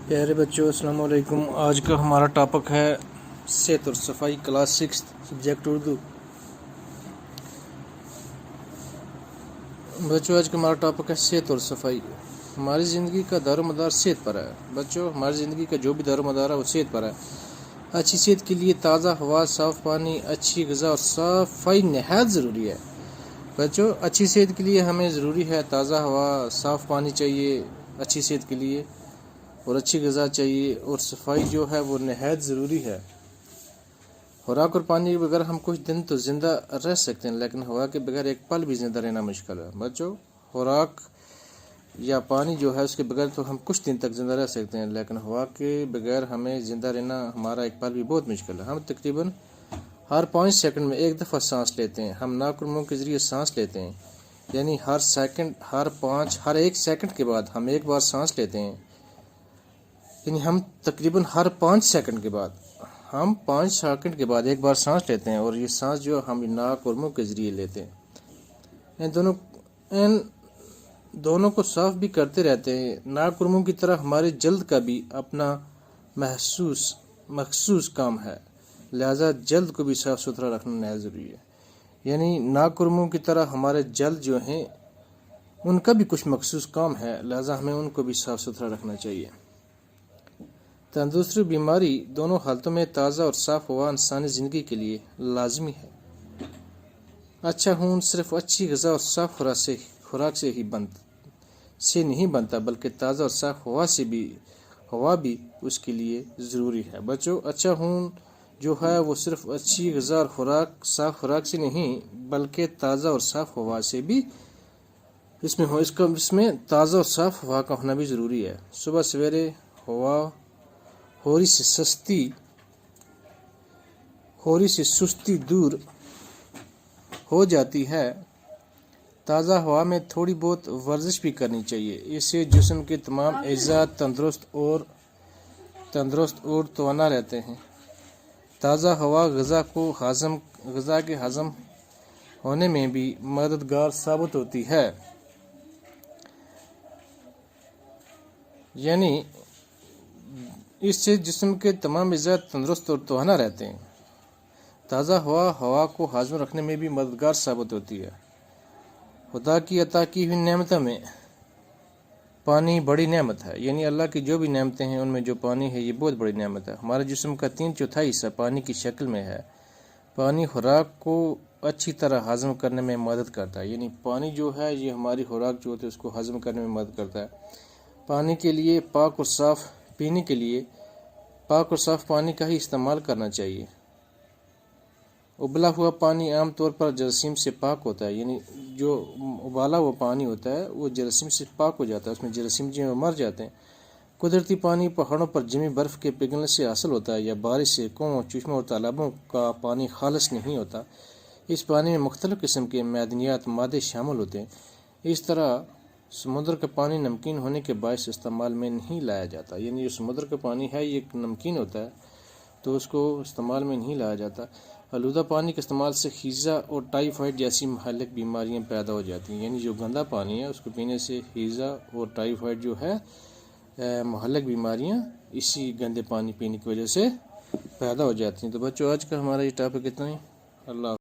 پیارے بچوں السلام علیکم۔ آج کا ہمارا ٹاپک ہے صحت اور صفائی، کلاس 6 سبجیکٹ اردو۔ بچوں آج کا ہمارا ٹاپک ہے صحت اور صفائی۔ ہماری زندگی کا دار و مدار صحت پر ہے۔ بچوں ہماری زندگی کا جو بھی دار و مدار ہے وہ صحت پر ہے۔ اچھی صحت کے لیے تازہ ہوا، صاف پانی، اچھی غذا اور صفائی نہایت ضروری ہے۔ بچوں اچھی صحت کے لیے ہمیں ضروری ہے تازہ ہوا، صاف پانی چاہیے اچھی صحت کے لیے، اور اچھی غذا چاہیے، اور صفائی جو ہے وہ نہایت ضروری ہے۔ خوراک اور پانی کے بغیر ہم کچھ دن تو زندہ رہ سکتے ہیں، لیکن ہوا کے بغیر ایک پل بھی زندہ رہنا مشکل ہے۔ بچوں خوراک یا پانی جو ہے اس کے بغیر تو ہم کچھ دن تک زندہ رہ سکتے ہیں، لیکن ہوا کے بغیر ہمیں زندہ رہنا ہمارا ایک پل بھی بہت مشکل ہے۔ ہم تقریباً ہر 5 سیکنڈ میں ایک دفعہ سانس لیتے ہیں۔ ہم ناک اور منہ کے ذریعے سانس لیتے ہیں، یعنی ہر ایک سیکنڈ کے بعد ہم ایک بار سانس لیتے ہیں، یعنی ہم تقریباً ہر 5 سیکنڈ کے بعد ایک بار سانس لیتے ہیں، اور یہ سانس جو ہم ناک اور منہ کے ذریعے لیتے ہیں۔ ان دونوں کو صاف بھی کرتے رہتے ہیں۔ ناک اور منہ کی طرح ہماری جلد کا بھی اپنا مخصوص کام ہے، لہذا جلد کو بھی صاف ستھرا رکھنا نہایت ضروری ہے۔ یعنی ناک اور منہ کی طرح ہمارے جلد جو ہیں ان کا بھی کچھ مخصوص کام ہے، لہذا ہمیں ان کو بھی صاف ستھرا رکھنا چاہیے۔ تندرستی اور بیماری دونوں حالتوں میں تازہ اور صاف ہوا انسانی زندگی کے لیے لازمی ہے۔ اچھا خون صرف اچھی غذا اور صاف خوراک سے نہیں بنتا، بلکہ تازہ اور صاف ہوا بھی اس کے لیے ضروری ہے۔ بچوں اچھا خون جو ہے وہ صرف اچھی غذا اور صاف خوراک سے نہیں، بلکہ تازہ اور صاف ہوا سے بھی اس میں تازہ اور صاف ہوا کا ہونا بھی ضروری ہے۔ صبح سویرے ہوا ہوری سے سستی دور ہو جاتی ہے۔ تازہ ہوا میں تھوڑی بہت ورزش بھی کرنی چاہیے، اس سے جسم کے تمام اعضاء تندرست اور توانا رہتے ہیں۔ تازہ ہوا غذا کے ہضم ہونے میں بھی مددگار ثابت ہوتی ہے، یعنی اس سے جسم کے تمام اعضاء تندرست اور توانا رہتے ہیں۔ تازہ ہوا کو ہضم رکھنے میں بھی مددگار ثابت ہوتی ہے۔ خدا کی عطا کی ہوئی نعمتوں میں پانی بڑی نعمت ہے، یعنی اللہ کی جو بھی نعمتیں ہیں ان میں جو پانی ہے یہ بہت بڑی نعمت ہے۔ ہمارے جسم کا 3/4 حصہ پانی کی شکل میں ہے۔ پانی خوراک کو اچھی طرح ہضم کرنے میں مدد کرتا ہے، یعنی پانی جو ہے یہ ہماری خوراک جو ہوتی ہے اس کو ہضم کرنے میں مدد کرتا ہے۔ پانی کے لیے پینے کے لیے پاک اور صاف پانی کا ہی استعمال کرنا چاہیے۔ ابلا ہوا پانی عام طور پر جراثیم سے پاک ہوتا ہے، یعنی جو ابالا ہوا پانی ہوتا ہے وہ جراثیم سے پاک ہو جاتا ہے، اس میں جراثیم جو مر جاتے ہیں۔ قدرتی پانی پہاڑوں پر جمی برف کے پگھلنے سے حاصل ہوتا ہے، یا بارش سے کنووں، چشموں اور تالابوں کا پانی خالص نہیں ہوتا۔ اس پانی میں مختلف قسم کے معدنیات مادے شامل ہوتے ہیں۔ اس طرح سمندر کا پانی نمکین ہونے کے باعث استعمال میں نہیں لایا جاتا، یعنی جو سمندر کا پانی ہے یہ نمکین ہوتا ہے تو اس کو استعمال میں نہیں لایا جاتا۔ آلودہ پانی کے استعمال سے ہیضہ اور ٹائیفائڈ جیسی مہلک بیماریاں پیدا ہو جاتی ہیں، یعنی جو گندا پانی ہے اس کو پینے سے ہیضہ اور ٹائیفائڈ جو ہے مہلک بیماریاں اسی گندے پانی پینے کی وجہ سے پیدا ہو جاتی ہیں۔ تو بچوں آج کا ہمارا یہ ٹاپک اتنا ہی۔ اللہ